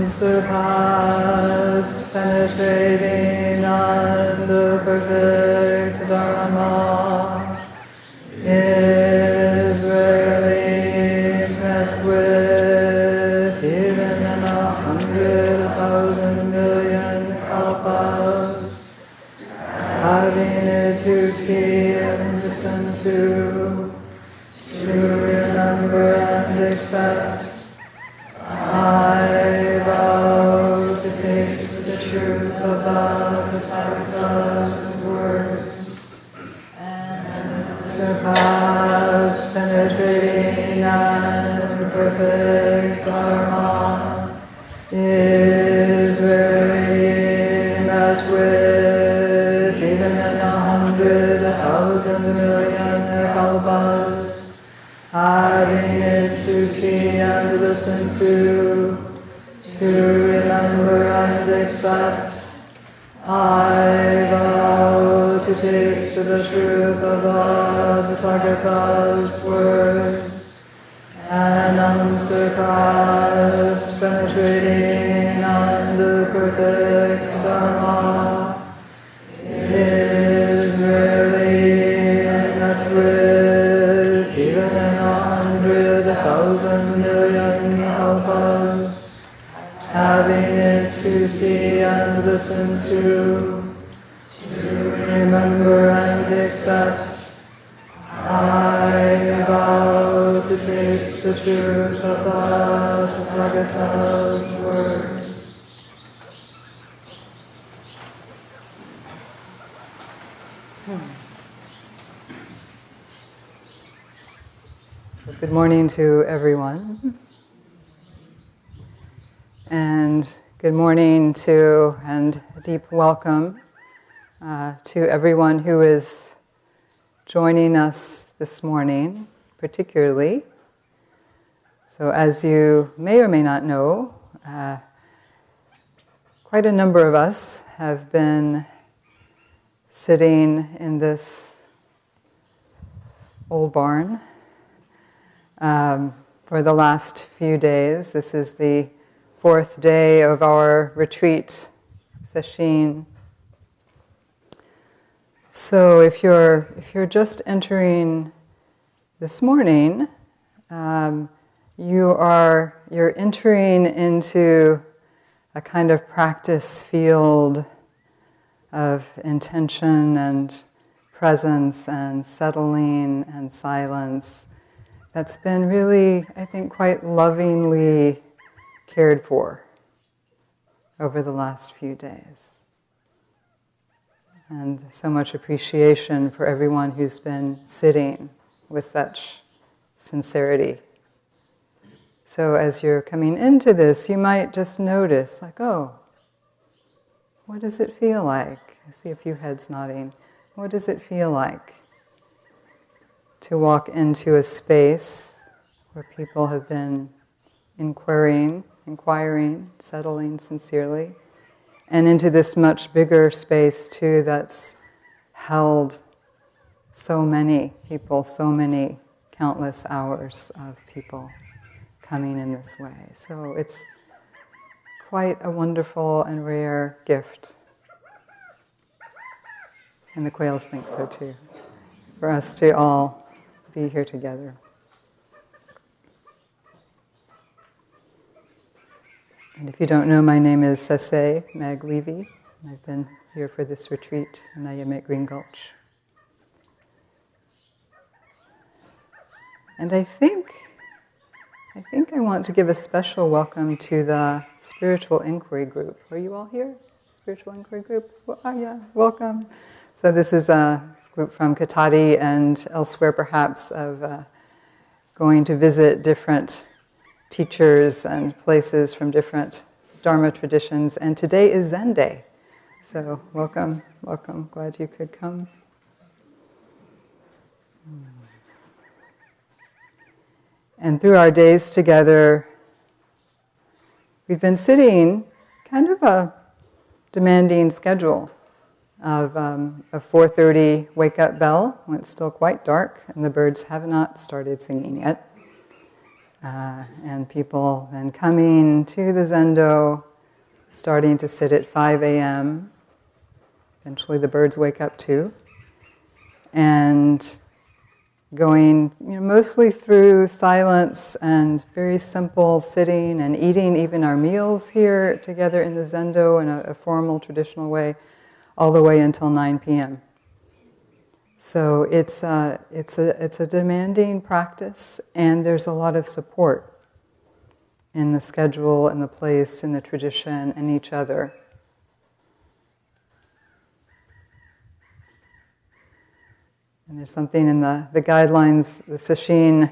unsurpassed, penetrating, and perfect Dharma is rarely met with, even in 100,000 million kalpas. Having it to see and listen to remember and accept, I vow to taste the truth of the Tathagata's words, and surpassed, penetrating, and perfect Dharma is rarely met with, even in 100,000 million kalpas. Having it to see and listen to remember and accept, I vow to taste the truth of the Tathagata's words, and unsurpassed, penetrating, and perfect Dharma is rarely met with, even in 100,000 million kalpas. Having it to see and listen to remember and accept, I vow to taste the truth of the Tathagata's words. Good morning to everyone, and good morning to and a deep welcome to everyone who is joining us this morning, particularly. So as you may or may not know, quite a number of us have been sitting in this old barn for the last few days. This is the 4th day of our retreat session. So if you're just entering this morning, you're entering into a kind of practice field of intention and presence and settling and silence that's been really, I think, quite lovingly cared for over the last few days. And so much appreciation for everyone who's been sitting with such sincerity. So as you're coming into this, you might just notice, like, oh, what does it feel like? I see a few heads nodding. What does it feel like to walk into a space where people have been inquiring, settling sincerely, and into this much bigger space too that's held so many people, so many countless hours of people coming in this way. So it's quite a wonderful and rare gift. And the quails think so too, for us to all be here together. And if you don't know, my name is Sessei Meg Levie. I've been here for this retreat, and I am at Green Gulch. And I think I want to give a special welcome to the Spiritual Inquiry Group. Are you all here? Spiritual Inquiry Group? Well, yeah, welcome. So this is a group from Katati and elsewhere perhaps of going to visit different teachers and places from different Dharma traditions. And today is Zen Day. So welcome. Glad you could come. And through our days together, we've been sitting kind of a demanding schedule of a 4:30 wake-up bell when it's still quite dark and the birds have not started singing yet. And people then coming to the Zendo, starting to sit at 5 a.m. Eventually the birds wake up too. And going mostly through silence and very simple sitting and eating even our meals here together in the Zendo in a formal, traditional way, all the way until 9 p.m. So it's a demanding practice, and there's a lot of support in the schedule, in the place, in the tradition, and each other. And there's something in the guidelines, the Sesshin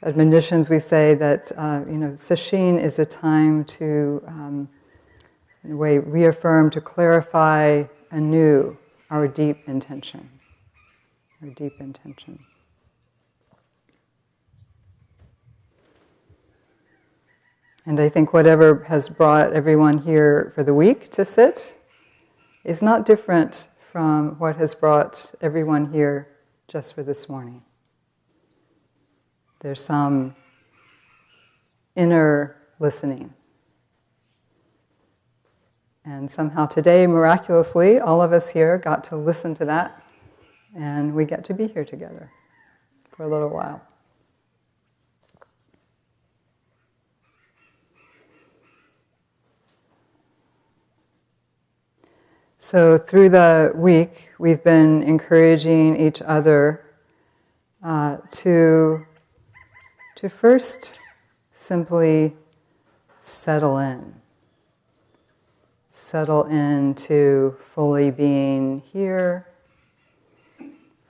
admonitions, we say that Sesshin is a time to, in a way, reaffirm, to clarify anew our deep intention. Our deep intention. And I think whatever has brought everyone here for the week to sit is not different from what has brought everyone here just for this morning. There's some inner listening. And somehow today, miraculously, all of us here got to listen to that. And we get to be here together for a little while. So through the week, we've been encouraging each other to first simply settle in. Settle into fully being here,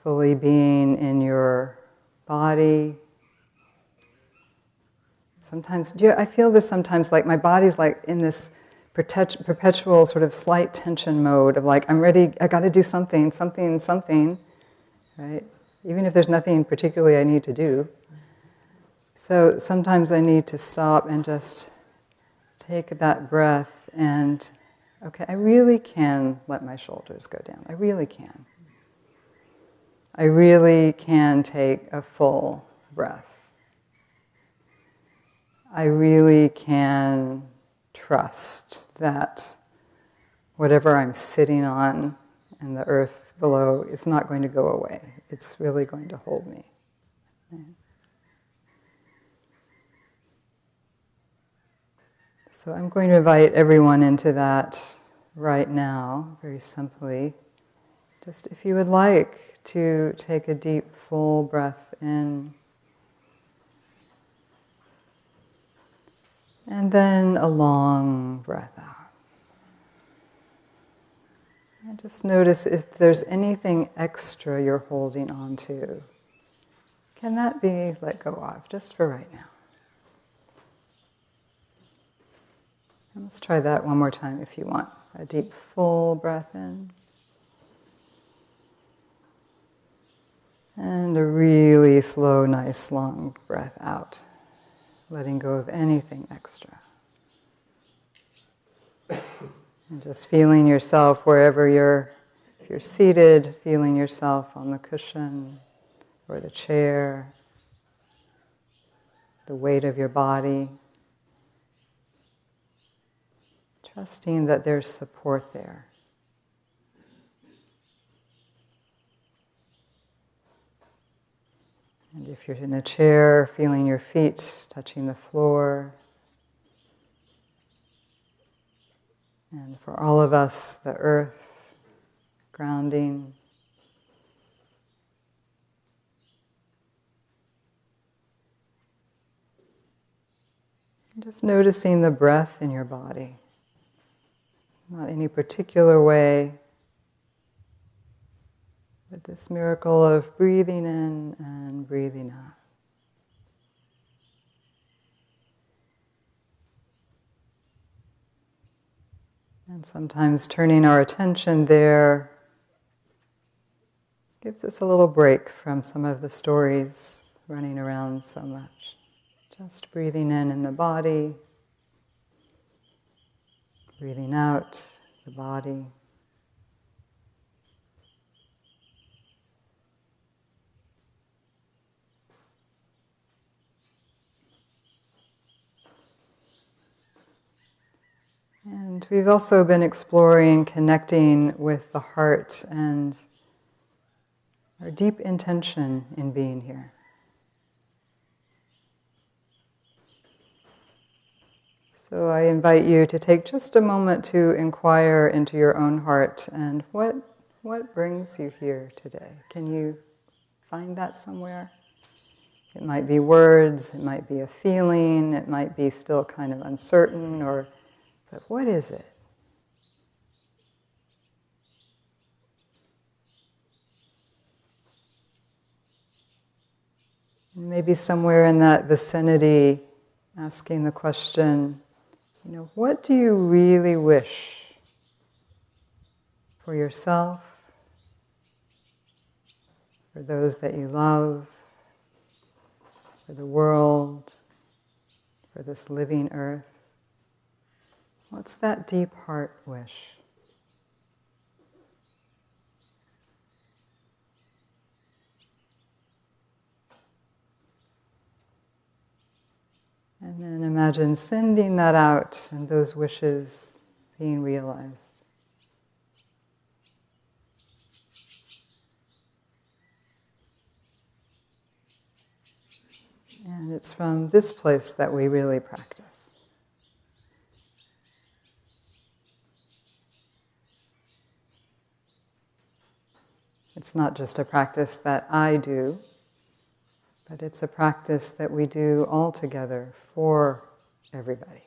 fully being in your body. Sometimes, I feel this sometimes, like my body's like in this perpetual sort of slight tension mode of like, I'm ready, I gotta do something, right? Even if there's nothing particularly I need to do. So sometimes I need to stop and just take that breath and, okay, I really can let my shoulders go down. I really can. I really can take a full breath. I really can trust that whatever I'm sitting on and the earth below is not going to go away. It's really going to hold me. Right? So I'm going to invite everyone into that right now, very simply. Just if you would like to take a deep, full breath in, and then a long breath out. And just notice if there's anything extra you're holding on to. Can that be let go of, just for right now? And let's try that one more time if you want. A deep, full breath in. And a really slow, nice, long breath out. Letting go of anything extra. And just feeling yourself wherever if you're seated, feeling yourself on the cushion or the chair, the weight of your body. Trusting that there's support there. And if you're in a chair, feeling your feet touching the floor. And for all of us, the earth, grounding. And just noticing the breath in your body. Not any particular way, but this miracle of breathing in and breathing out. And sometimes turning our attention there gives us a little break from some of the stories running around so much. Just breathing in the body, breathing out the body. And we've also been exploring connecting with the heart and our deep intention in being here. So I invite you to take just a moment to inquire into your own heart and what brings you here today? Can you find that somewhere? It might be words, it might be a feeling, it might be still kind of uncertain, but what is it? And maybe somewhere in that vicinity, asking the question, what do you really wish for yourself, for those that you love, for the world, for this living earth? What's that deep heart wish? And then imagine sending that out and those wishes being realized. And it's from this place that we really practice. It's not just a practice that I do, but it's a practice that we do all together for everybody.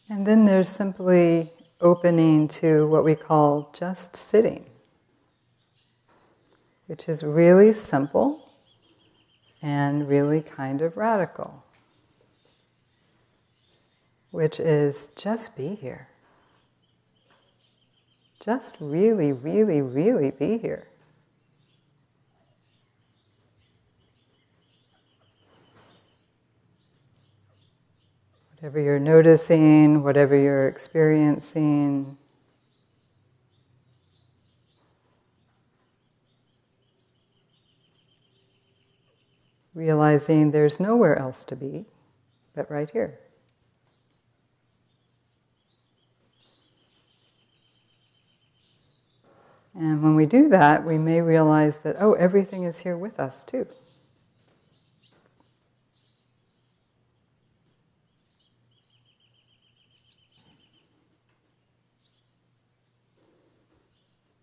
And then there's simply opening to what we call just sitting, which is really simple and really kind of radical, which is just be here. Just really, really, really be here. Whatever you're noticing, whatever you're experiencing, realizing there's nowhere else to be but right here. And when we do that, we may realize that, everything is here with us too.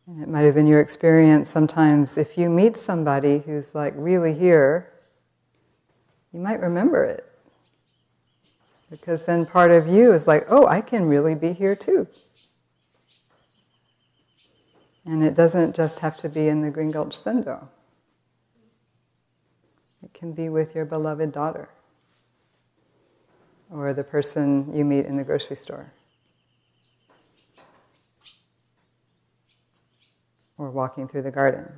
And it might have been your experience sometimes if you meet somebody who's like really here, you might remember it. Because then part of you is like, I can really be here too. And it doesn't just have to be in the Green Gulch Sendo. It can be with your beloved daughter, or the person you meet in the grocery store, or walking through the garden.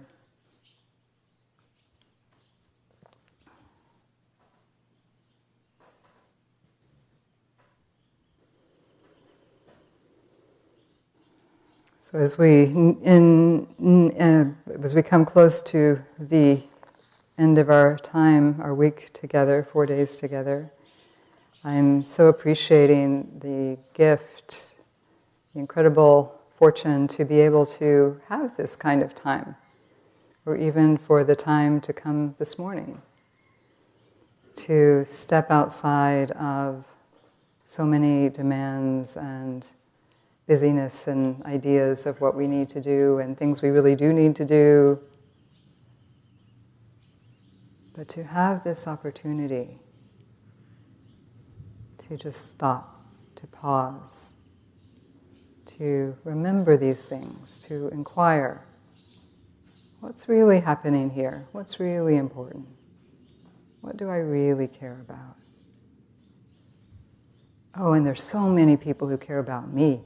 So as we come close to the end of our time, our week together, 4 days together, I'm so appreciating the gift, the incredible fortune to be able to have this kind of time, or even for the time to come this morning, to step outside of so many demands and busyness and ideas of what we need to do and things we really do need to do. But to have this opportunity to just stop, to pause, to remember these things, to inquire, what's really happening here? What's really important? What do I really care about? And there's so many people who care about me.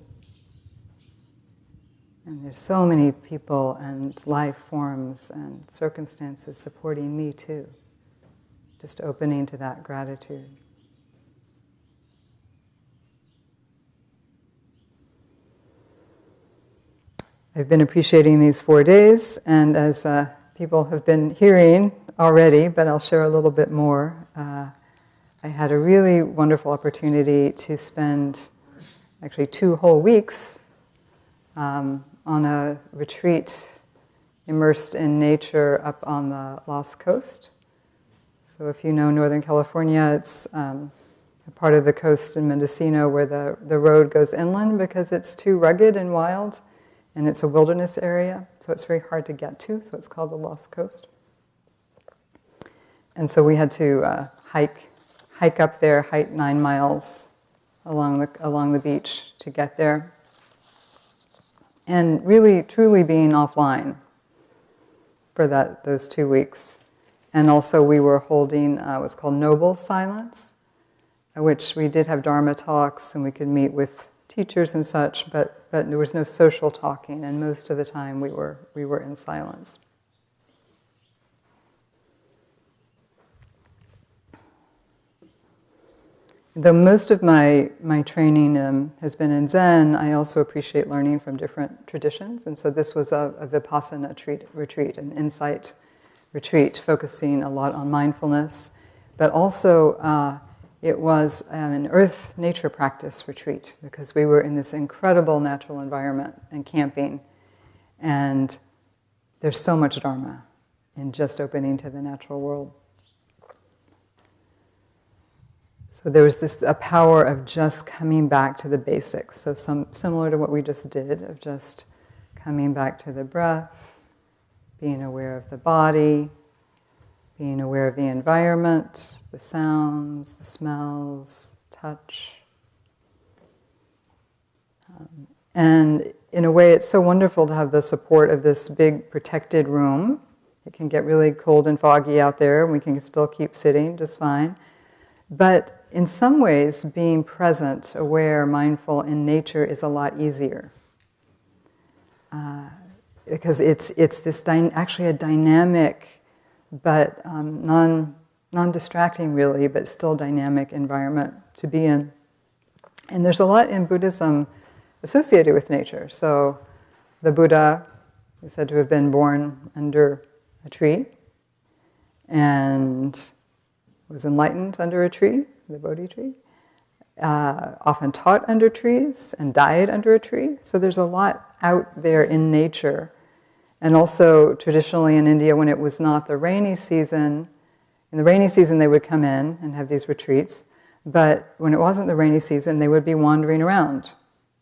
And there's so many people and life forms and circumstances supporting me too. Just opening to that gratitude. I've been appreciating these 4 days, and as people have been hearing already, but I'll share a little bit more. I had a really wonderful opportunity to spend actually 2 whole weeks on a retreat immersed in nature up on the Lost Coast. So if you know Northern California, it's a part of the coast in Mendocino where the road goes inland because it's too rugged and wild, and it's a wilderness area, so it's very hard to get to, so it's called the Lost Coast. And so we had to hike up there, hike 9 miles along the beach to get there. And really, truly being offline for those 2 weeks. And also we were holding what's called noble silence, which we did have Dharma talks and we could meet with teachers and such, but there was no social talking, and most of the time we were in silence. Though most of my training has been in Zen, I also appreciate learning from different traditions. And so this was a Vipassana retreat, an insight retreat, focusing a lot on mindfulness. But also it was an earth nature practice retreat, because we were in this incredible natural environment and camping. And there's so much Dharma in just opening to the natural world. So there was a power of just coming back to the basics. So similar to what we just did, of just coming back to the breath, being aware of the body, being aware of the environment, the sounds, the smells, touch. And in a way, it's so wonderful to have the support of this big protected room. It can get really cold and foggy out there, and we can still keep sitting just fine. But in some ways, being present, aware, mindful in nature is a lot easier. Because it's this actually a dynamic, but non-distracting really, but still dynamic environment to be in. And there's a lot in Buddhism associated with nature. So the Buddha is said to have been born under a tree and was enlightened under a tree, the Bodhi tree, often taught under trees and died under a tree. So there's a lot out there in nature. And also traditionally in India, when it was not the rainy season, in the rainy season they would come in and have these retreats. But when it wasn't the rainy season, they would be wandering around,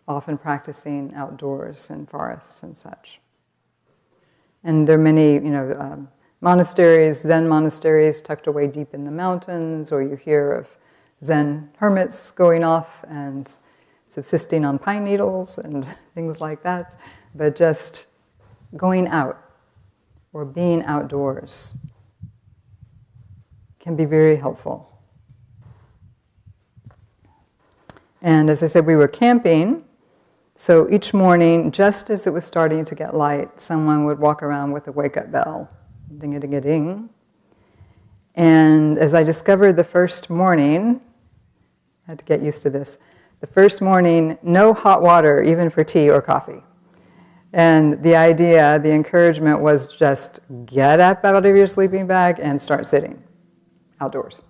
often practicing outdoors in forests and such. And there are many, monasteries, Zen monasteries tucked away deep in the mountains, or you hear of Zen hermits going off and subsisting on pine needles and things like that. But just going out or being outdoors can be very helpful. And as I said, we were camping. So each morning, just as it was starting to get light, someone would walk around with a wake-up bell. Ding-a-ding-a-ding. And as I discovered the first morning, I had to get used to this, the first morning, no hot water, even for tea or coffee. And the idea, the encouragement was just get up out of your sleeping bag and start sitting outdoors.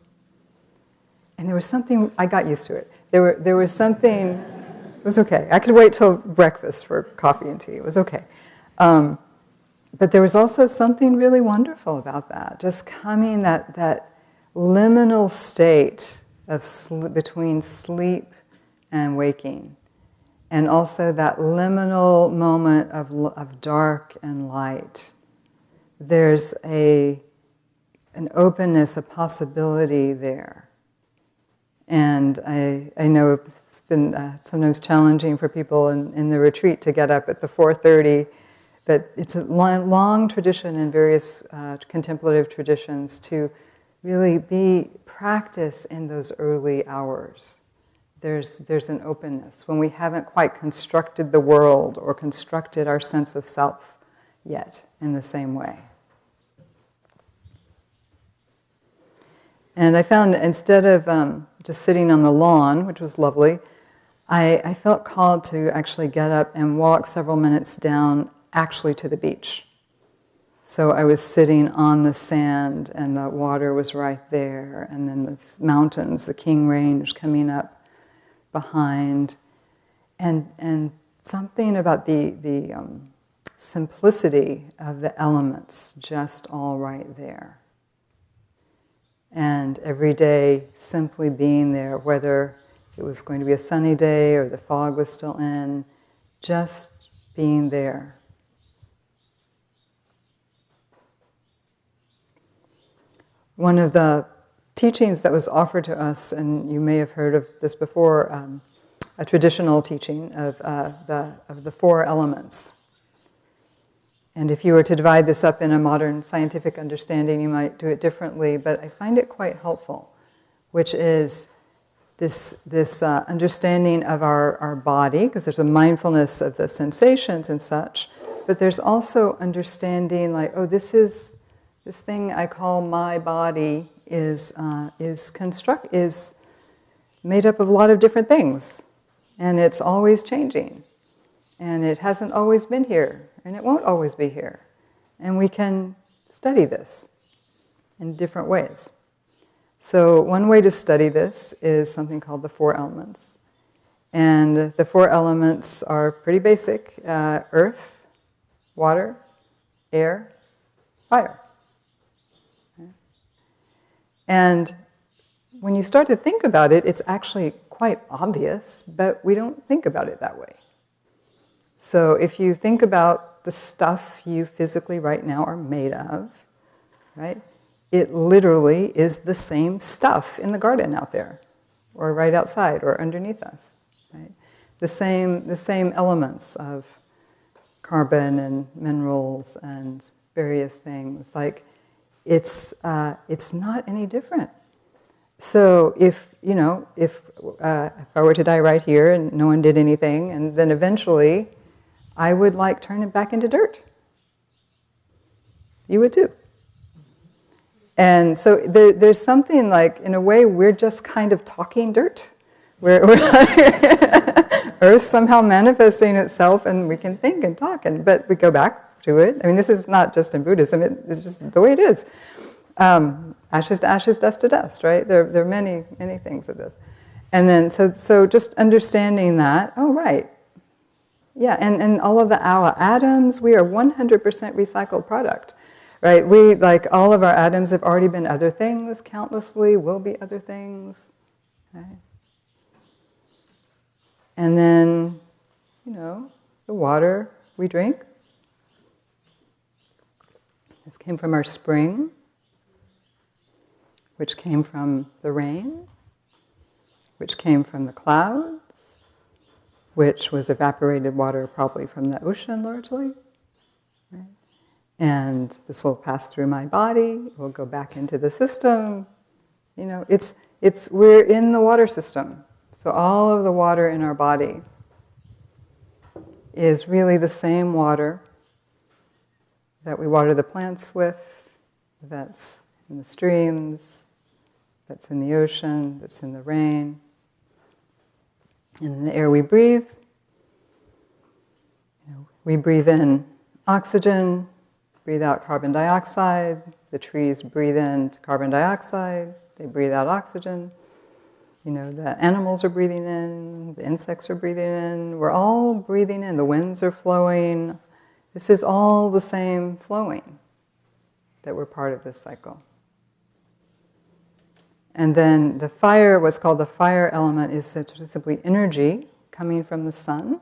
And there was something, I got used to it. There was something, it was okay. I could wait till breakfast for coffee and tea, it was okay. But there was also something really wonderful about that, just coming that liminal state of between sleep and waking, and also that liminal moment of dark and light. There's an openness, a possibility there. And I know it's been sometimes challenging for people in the retreat to get up at the 4:30. But it's a long tradition in various contemplative traditions to really practice in those early hours. There's an openness when we haven't quite constructed the world or constructed our sense of self yet in the same way. And I found instead of just sitting on the lawn, which was lovely, I felt called to actually get up and walk several minutes down actually to the beach. So I was sitting on the sand and the water was right there, and then the mountains, the King Range coming up behind, and something about the simplicity of the elements just all right there. And every day simply being there, whether it was going to be a sunny day or the fog was still in, just being there. One of the teachings that was offered to us, and you may have heard of this before, a traditional teaching of the four elements. And if you were to divide this up in a modern scientific understanding, you might do it differently, but I find it quite helpful, which is this understanding of our body, because there's a mindfulness of the sensations and such, but there's also understanding like, oh, this thing I call my body is made up of a lot of different things, and it's always changing, and it hasn't always been here, and it won't always be here, and we can study this in different ways. So one way to study this is something called the four elements, and the four elements are pretty basic: earth, water, air, fire. And when you start to think about it, it's actually quite obvious, but we don't think about it that way. So if you think about the stuff you physically right now are made of, right? It literally is the same stuff in the garden out there, or right outside, or underneath us, right? The same elements of carbon and minerals and various things. Like, it's not any different. So if I were to die right here and no one did anything, and then eventually I would turn it back into dirt. You would too. And so there's something like, in a way, we're just kind of talking dirt. We're Earth somehow manifesting itself, and we can think and talk, but we go back to it. I mean, this is not just in Buddhism, it's just the way it is. Ashes to ashes, dust to dust, right? There are many, many things of this. And then, so just understanding that, oh, right. Yeah, and all of our atoms, we are 100% recycled product, right? All of our atoms have already been other things countlessly, will be other things, right? And then, the water we drink. This came from our spring, which came from the rain, which came from the clouds, which was evaporated water probably from the ocean largely. Right? And this will pass through my body, it will go back into the system. We're in the water system. So all of the water in our body is really the same water that we water the plants with, that's in the streams, that's in the ocean, that's in the rain. And in the air we breathe, we breathe in oxygen, breathe out carbon dioxide. The trees breathe in carbon dioxide, they breathe out oxygen. The animals are breathing in, the insects are breathing in, we're all breathing in, the winds are flowing. This is all the same flowing, that we're part of this cycle. And then the fire, what's called the fire element, is simply energy coming from the sun.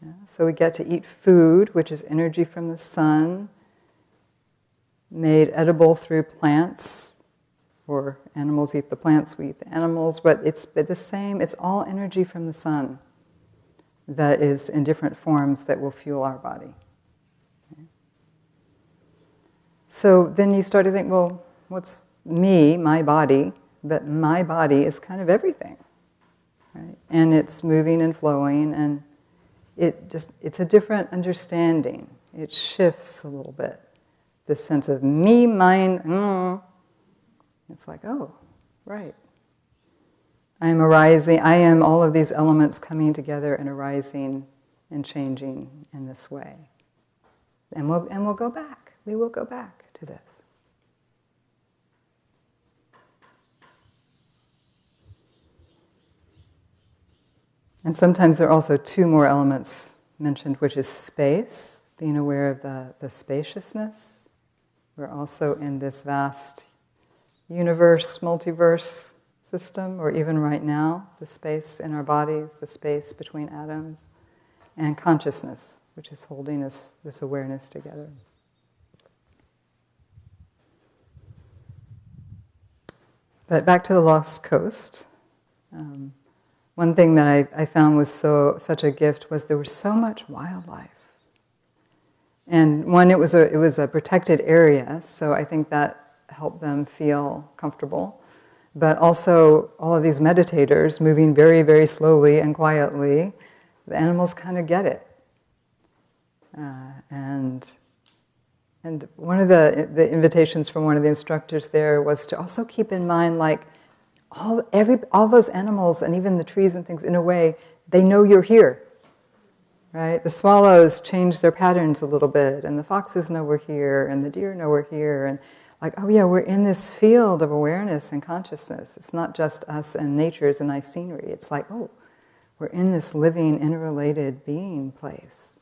Yeah, so we get to eat food, which is energy from the sun, made edible through plants, or animals eat the plants, we eat the animals, but it's the same, it's all energy from the sun that is in different forms that will fuel our body. Okay. So then you start to think, well, what's me, my body? But my body is kind of everything, right? And it's moving and flowing, and it's a different understanding. It shifts a little bit. This sense of me, mine, it's like, oh, right. I am arising, I am all of these elements coming together and arising and changing in this way. And we'll go back. we will go back to this. And sometimes there are also two more elements mentioned, which is space, being aware of the spaciousness. We're also in this vast universe, multiverse system, or even right now, the space in our bodies, the space between atoms, and consciousness, which is holding us, this awareness together. But back to the Lost Coast. One thing that I found was such a gift was there was so much wildlife. And one, it was a protected area, so I think that helped them feel comfortable. But also all of these meditators moving very, very slowly and quietly, the animals kind of get it. And one of the invitations from one of the instructors there was to also keep in mind, like, all those animals and even the trees and things, in a way, they know you're here, right? The swallows change their patterns a little bit, and the foxes know we're here, and the deer know we're here, and like, oh yeah, we're in this field of awareness and consciousness. It's not just us and nature as a nice scenery. It's like, oh, we're in this living, interrelated being place.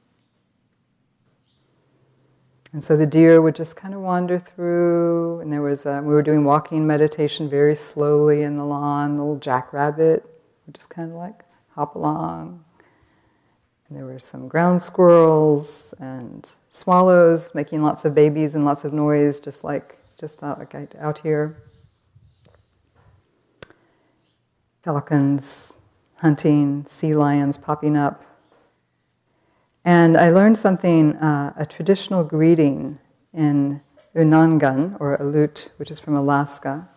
And so the deer would just kind of wander through, and there was we were doing walking meditation very slowly in the lawn. The little jackrabbit would just kind of like hop along. And there were some ground squirrels and swallows making lots of babies and lots of noise, just out here. Falcons hunting, sea lions popping up. And I learned something, a traditional greeting in Unangan, or Aleut, which is from Alaska.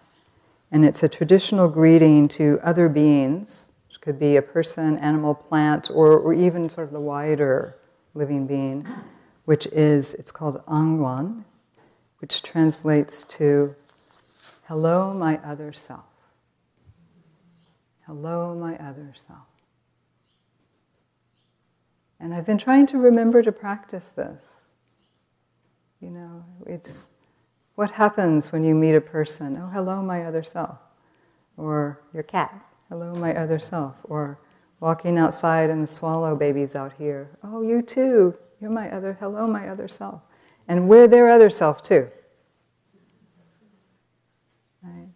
And it's a traditional greeting to other beings, which could be a person, animal, plant, or even sort of the wider living being, it's called Angwan, which translates to, hello, my other self. Hello, my other self. And I've been trying to remember to practice this. You know, it's what happens when you meet a person. Oh, hello, my other self. Or your cat. Hello, my other self. Or walking outside and the swallow baby's out here. Oh, you too. You're my other, hello, my other self. And we're their other self too. Right?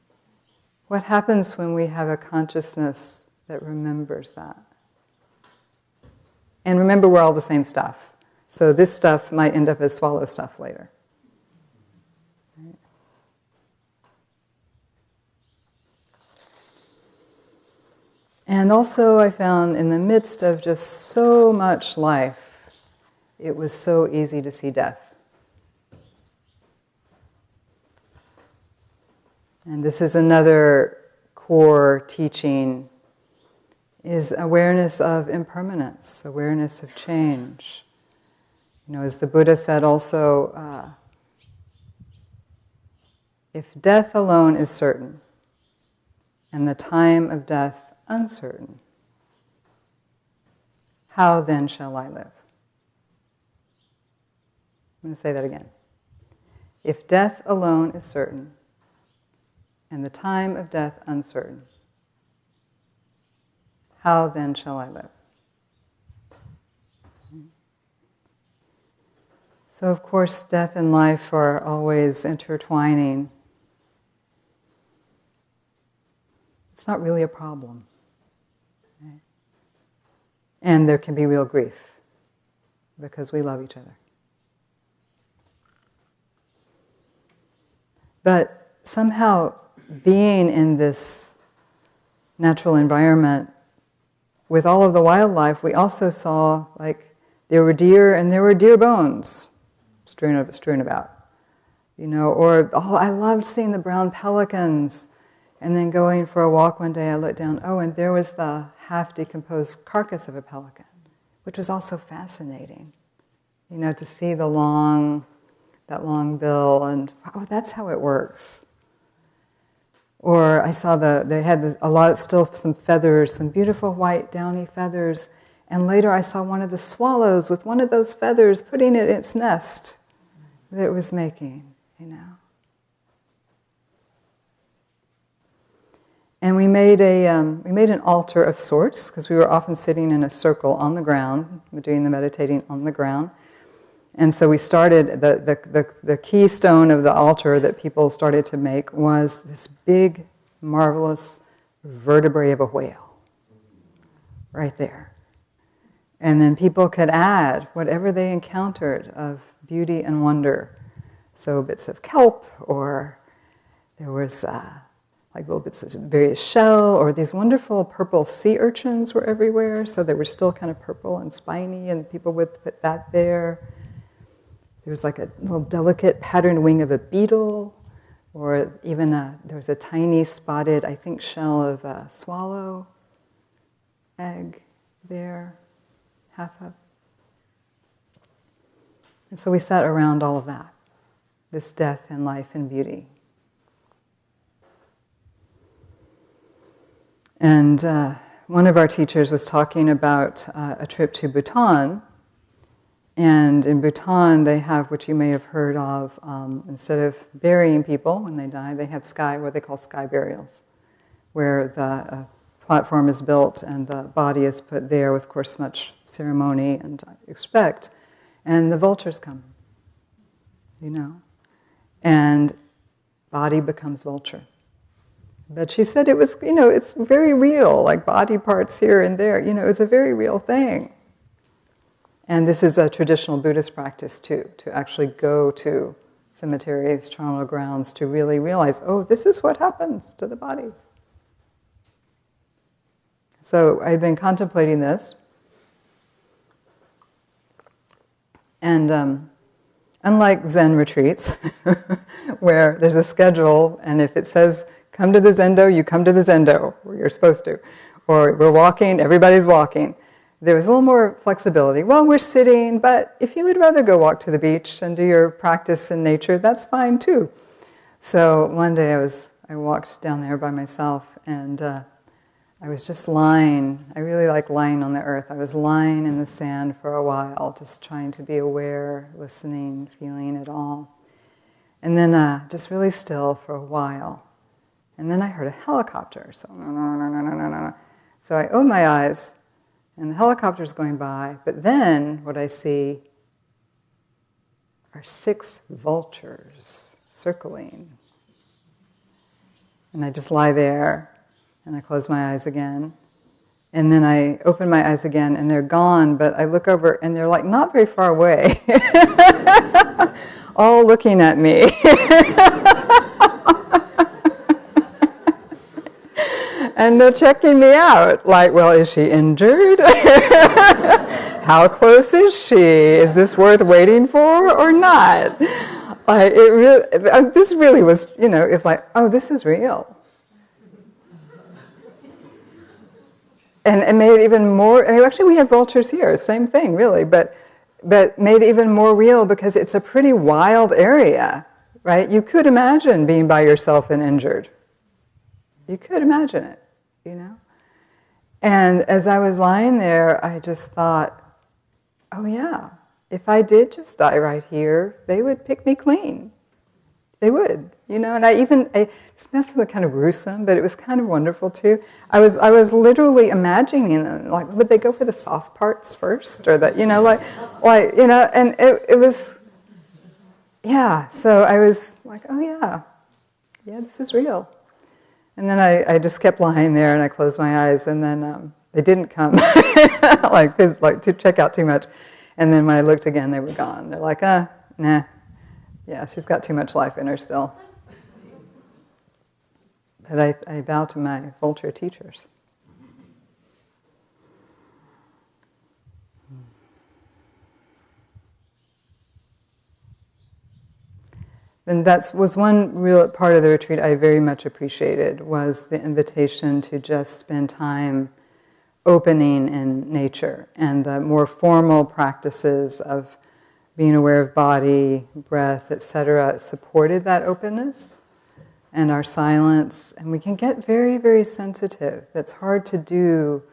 What happens when we have a consciousness that remembers that? And remember, we're all the same stuff. So this stuff might end up as swallow stuff later. Right? And also I found in the midst of just so much life, it was so easy to see death. And this is another core teaching, is awareness of impermanence, awareness of change. You know, as the Buddha said also, if death alone is certain, and the time of death uncertain, how then shall I live? I'm going to say that again. If death alone is certain, and the time of death uncertain, how then shall I live? So of course, death and life are always intertwining. It's not really a problem. Right? And there can be real grief, because we love each other. But somehow, being in this natural environment, with all of the wildlife, we also saw, like, there were deer and there were deer bones strewn about. You know, or I loved seeing the brown pelicans, and then going for a walk one day, I looked down, and there was the half-decomposed carcass of a pelican, which was also fascinating. You know, to see that long bill, and that's how it works. Or I saw they had a lot, still some feathers, some beautiful white downy feathers, and later I saw one of the swallows with one of those feathers putting it in its nest. that it was making, And we made an altar of sorts, because we were often sitting in a circle on the ground, doing the meditating on the ground. And so we started, the keystone of the altar that people started to make was this big, marvelous vertebrae of a whale, right there. And then people could add whatever they encountered of beauty and wonder. So bits of kelp, or there was like little bits of various shell, or these wonderful purple sea urchins were everywhere, so they were still kind of purple and spiny, and people would put that there. There was like a little delicate patterned wing of a beetle, or even there was a tiny spotted, I think, shell of a swallow egg there, half up. And so we sat around all of that, this death and life and beauty. And one of our teachers was talking about a trip to Bhutan. And in Bhutan, they have what you may have heard of, instead of burying people when they die, they have what they call sky burials, where the platform is built and the body is put there with, of course, much ceremony and respect. And the vultures come, and body becomes vulture. But she said it was, it's very real, like body parts here and there, it's a very real thing. And this is a traditional Buddhist practice too, to actually go to cemeteries, charnel grounds, to really realize, oh, this is what happens to the body. So I'd been contemplating this, and unlike Zen retreats, where there's a schedule, and if it says, come to the zendo, you come to the zendo, where you're supposed to. Or we're walking, everybody's walking. There was a little more flexibility. Well, we're sitting, but if you would rather go walk to the beach and do your practice in nature, that's fine too. So one day I walked down there by myself, and I was just lying. I really like lying on the earth. I was lying in the sand for a while, just trying to be aware, listening, feeling it all. And then just really still for a while. And then I heard a helicopter, so no. So I opened my eyes, and the helicopter's going by, but then what I see are 6 vultures circling. And I just lie there, and I close my eyes again. And then I open my eyes again, and they're gone, but I look over, and they're like not very far away, all looking at me. And they're checking me out, like, well, is she injured? How close is she? Is this worth waiting for or not? Like, this really was, it's like, oh, this is real. And it made it even more, actually we have vultures here, same thing really, but made it even more real because it's a pretty wild area, right? You could imagine being by yourself and injured. You could imagine it. And as I was lying there, I just thought, oh yeah, if I did just die right here, they would pick me clean. They would, and it's necessarily kind of gruesome, but it was kind of wonderful too. I was literally imagining them, like, would they go for the soft parts first, or that, and it was, yeah, so I was like, oh yeah, this is real. And then I just kept lying there, and I closed my eyes, and then they didn't come, like to check out too much. And then when I looked again, they were gone. They're like, nah, yeah, she's got too much life in her still. But I bow to my vulture teachers. And that was one real part of the retreat I very much appreciated, was the invitation to just spend time opening in nature, and the more formal practices of being aware of body, breath, etc. supported that openness and our silence. And we can get very, very sensitive. That's hard to do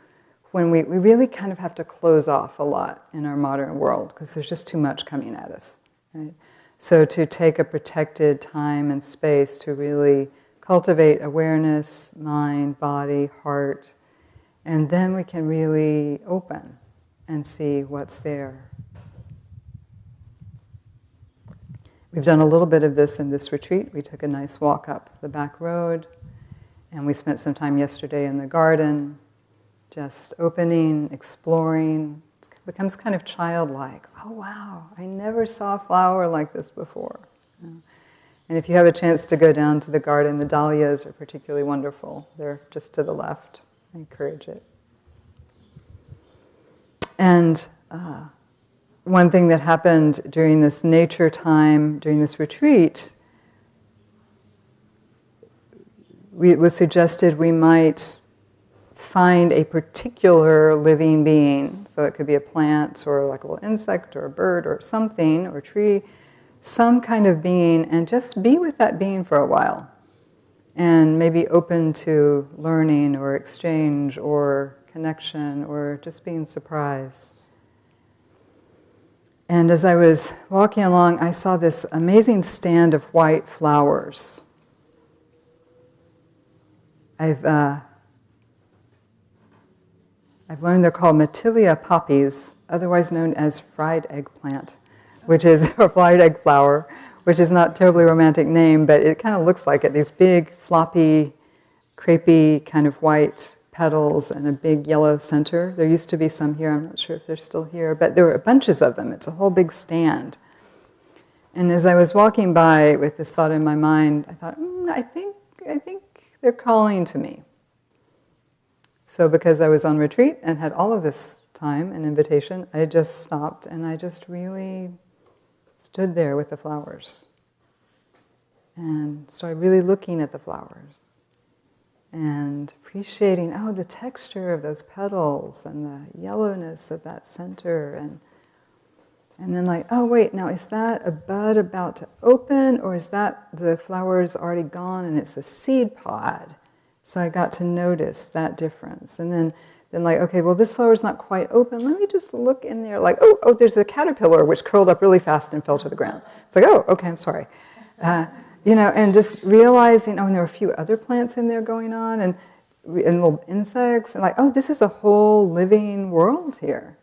when we really kind of have to close off a lot in our modern world because there's just too much coming at us, right? So to take a protected time and space to really cultivate awareness, mind, body, heart, and then we can really open and see what's there. We've done a little bit of this in this retreat. We took a nice walk up the back road, and we spent some time yesterday in the garden, just opening, exploring. It becomes kind of childlike. Oh wow, I never saw a flower like this before. And if you have a chance to go down to the garden, the dahlias are particularly wonderful. They're just to the left. I encourage it. And one thing that happened during this nature time, during this retreat, it was suggested we might find a particular living being. So it could be a plant or like a little insect or a bird or something or tree, some kind of being, and just be with that being for a while. And maybe open to learning or exchange or connection or just being surprised. And as I was walking along, I saw this amazing stand of white flowers. I've learned they're called Matilia poppies, otherwise known as fried eggplant, which is a fried egg flower, which is not a terribly romantic name, but it kind of looks like it. These big, floppy, crepey, kind of white petals and a big yellow center. There used to be some here. I'm not sure if they're still here, but there were bunches of them. It's a whole big stand. And as I was walking by with this thought in my mind, I thought, I think they're calling to me. So because I was on retreat and had all of this time and invitation, I just stopped and I just really stood there with the flowers and started really looking at the flowers and appreciating, the texture of those petals and the yellowness of that center, and then like, wait, now is that a bud about to open, or is that the flowers already gone and it's a seed pod? So I got to notice that difference. And then like, okay, well, this flower's not quite open. Let me just look in there. Like, there's a caterpillar which curled up really fast and fell to the ground. It's like, okay, I'm sorry. And just realizing, and there were a few other plants in there going on, and little insects, and like, this is a whole living world here.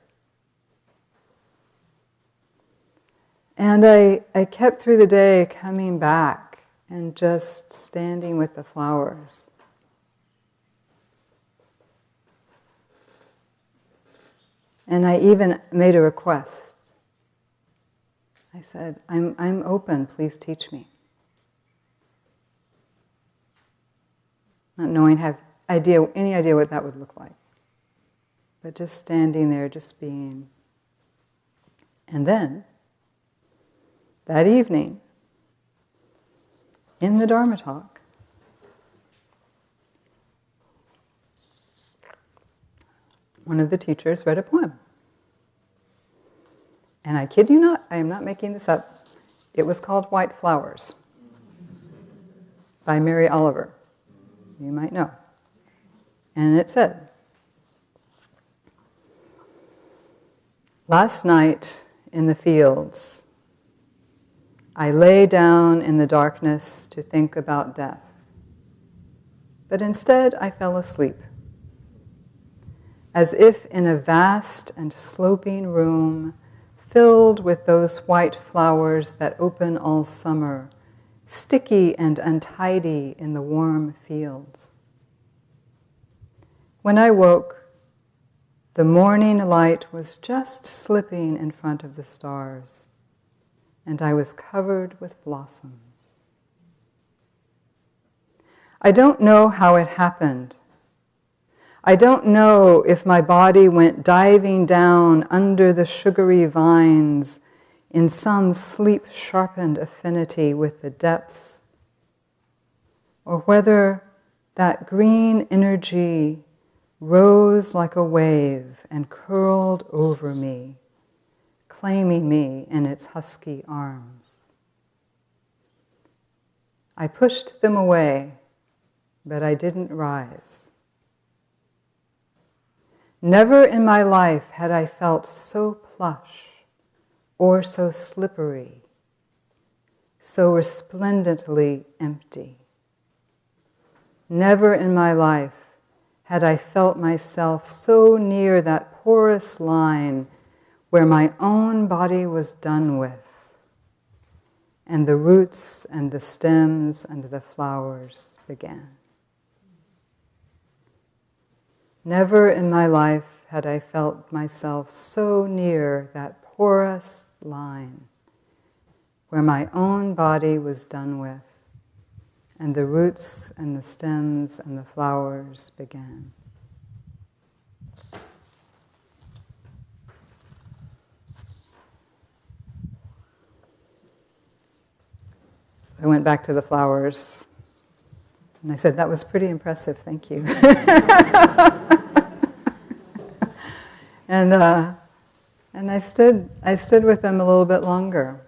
And I kept through the day coming back and just standing with the flowers. And I even made a request. I said, I'm open, please teach me. Not knowing, any idea what that would look like. But just standing there, just being. And then, that evening, in the Dharma talk, one of the teachers read a poem. And I kid you not, I am not making this up. It was called White Flowers by Mary Oliver. You might know. And it said, "Last night in the fields, I lay down in the darkness to think about death. But instead I fell asleep, as if in a vast and sloping room filled with those white flowers that open all summer, sticky and untidy in the warm fields. When I woke, the morning light was just slipping in front of the stars, and I was covered with blossoms. I don't know how it happened. I don't know if my body went diving down under the sugary vines in some sleep-sharpened affinity with the depths, or whether that green energy rose like a wave and curled over me, claiming me in its husky arms. I pushed them away, but I didn't rise. Never in my life had I felt so plush or so slippery so resplendently empty. Never in my life had I felt myself so near that porous line where my own body was done with, and the roots and the stems and the flowers began. Never in my life had I felt myself so near that porous line where my own body was done with, and the roots and the stems and the flowers began. So I went back to the flowers, and I said, "That was pretty impressive, thank you." And I stood with them a little bit longer.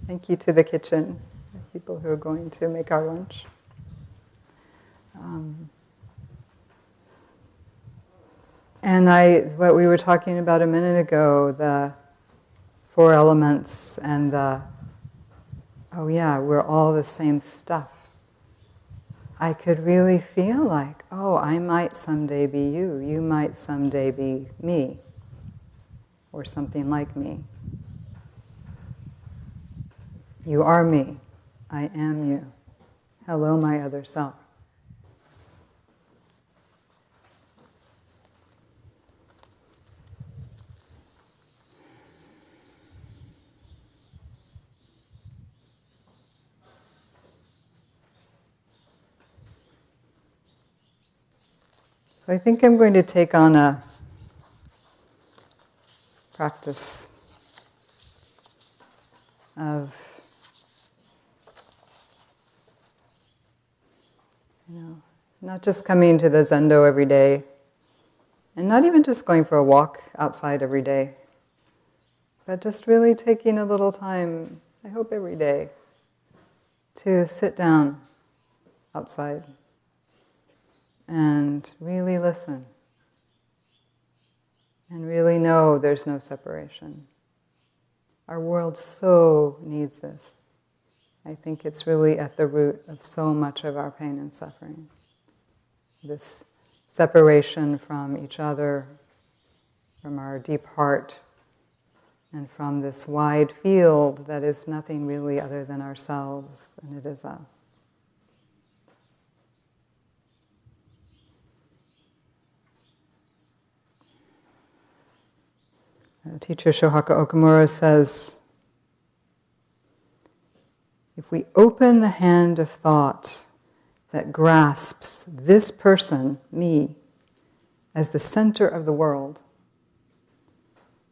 Thank you to the kitchen, the people who are going to make our lunch. And what we were talking about a minute ago, the four elements and oh yeah, we're all the same stuff. I could really feel like, oh, I might someday be you. You might someday be me. Or something like me. You are me. I am you. Hello, my other self. So I think I'm going to take on a practice of, not just coming to the Zendo every day, and not even just going for a walk outside every day, but just really taking a little time, I hope every day, to sit down outside and really listen. And really know there's no separation. Our world so needs this. I think it's really at the root of so much of our pain and suffering. This separation from each other, from our deep heart, and from this wide field that is nothing really other than ourselves, and it is us. Teacher Shohaku Okumura says, if we open the hand of thought that grasps this person, me, as the center of the world,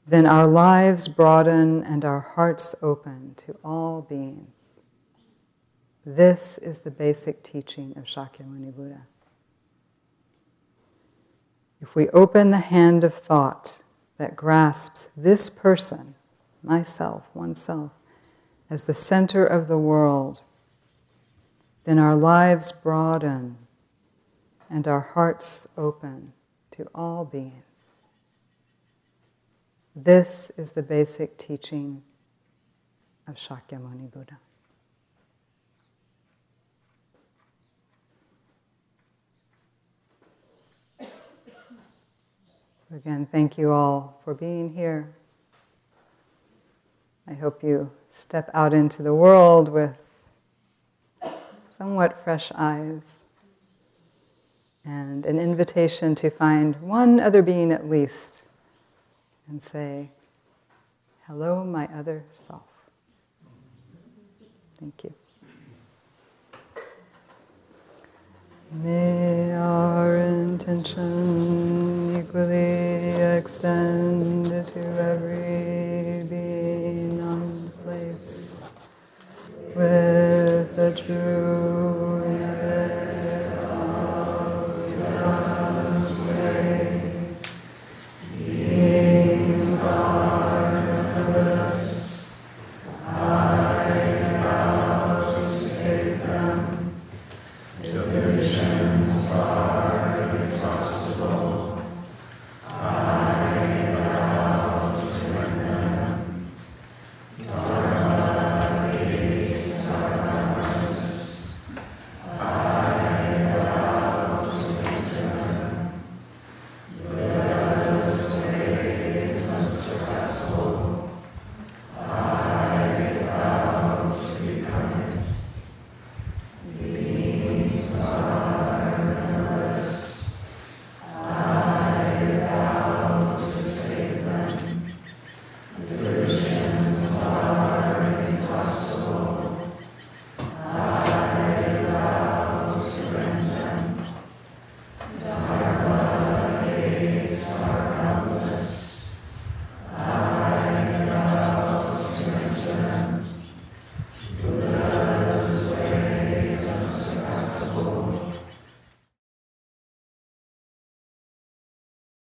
then our lives broaden and our hearts open to all beings. This is the basic teaching of Shakyamuni Buddha. If we open the hand of thought that grasps this person, myself, oneself, as the center of the world, then our lives broaden and our hearts open to all beings. This is the basic teaching of Shakyamuni Buddha. Again, thank you all for being here. I hope you step out into the world with somewhat fresh eyes and an invitation to find one other being at least and say, hello, my other self. Thank you. May our intention equally extend to every being on place with a true